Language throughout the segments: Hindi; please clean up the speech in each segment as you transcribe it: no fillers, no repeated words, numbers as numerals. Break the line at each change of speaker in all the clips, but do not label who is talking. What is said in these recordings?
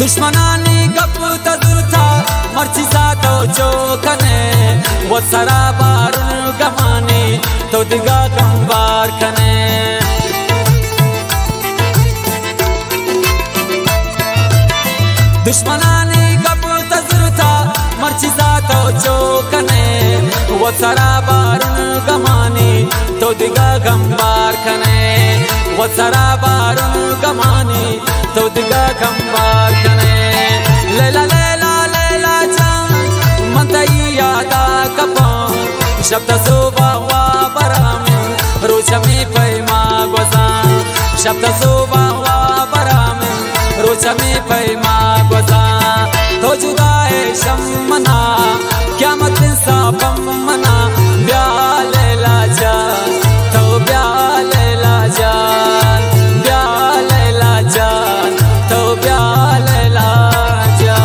दुश्मनानी गप तजुरता मर्ची सातो चोकने वो सरा बारुन गमानी तो दिगा गंबार कने दुश्मनानी गप तजुरता मर्ची सातो चोकने वो सरा बारुन गमानी तो दिगा गंबार कने वो सरा बारुन गमानी तो दिगा गंबार कने लैला लैला लैला जान मन तैयादा कपान शब्द सोबा वा बरामे रोचमी पैमा गोजान शब्द सोबा वा बरामे रोचमी पैमा गोजान तो जुदाए शमना क़यामत इंसाफ मना ब्या लैला जान तो ब्या लैला जान ब्या लैला जान तो ब्या लैला जान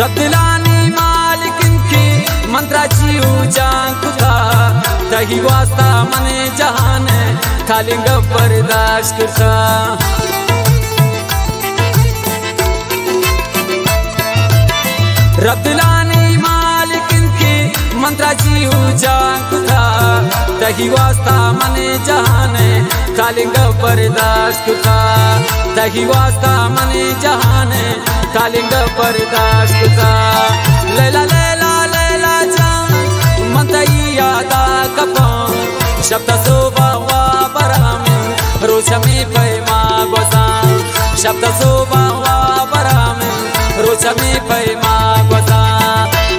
रब दिलानी मालिक इनकी मंत्राची जान खुदा तही वास्ता मने जहान खाली बर्दाश्त करता रब दिलानी मालिक इनकी मंत्राची जान खुदा तही वास्ता मने जहान खाली बर्दाश्त करता तही वास्ता मने जहान खाली बर्दाश्त करता लैला लैला लैला जान मन तैयादा कपान शब्द सोबा वा बराम रोचमी पैमा गोसा शब्द सोबा वा बराम रोचमी पैमा गोसा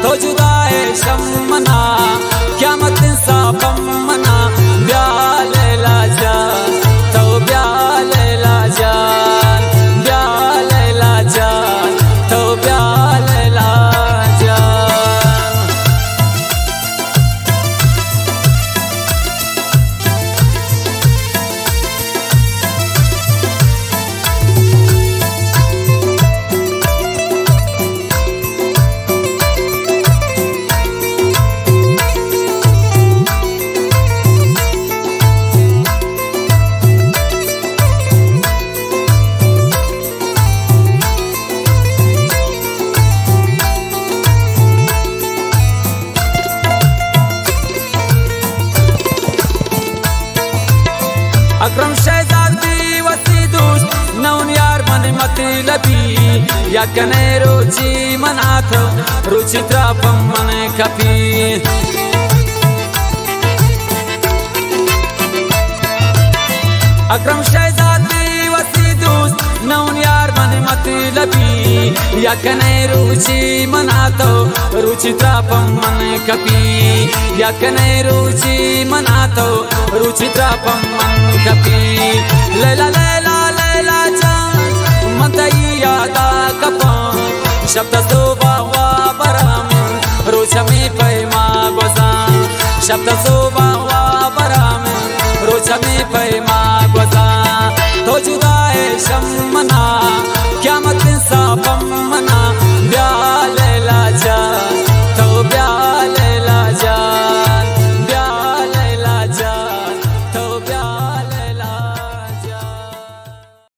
तो जुदाए शमना क्या मत सापम मना ब्याले लाजा तो ब्याले लाजा ब्याले लाजा तो ब्याले लाजा अक्रम शहजाद भी वसी दोस्त नौन यार मन मतलबी या कने रुचि मनाथ रुचि त्रापम मन कपी अक्रम शहजाद भी वसी दोस्त नौन यार मन मतलबी या कने रुचि मनातो रुचि त्रापम मन कपी या कने रुचि मनातो रुचि त्रापम मन कपी लैला लैला लैला जान मतई यादा कपा शब्द सोबा वा बराम रोचमी पैमा गोसा शब्द सोबा वा बराम रोचमी पैमा गोसा तो जुदाए शमना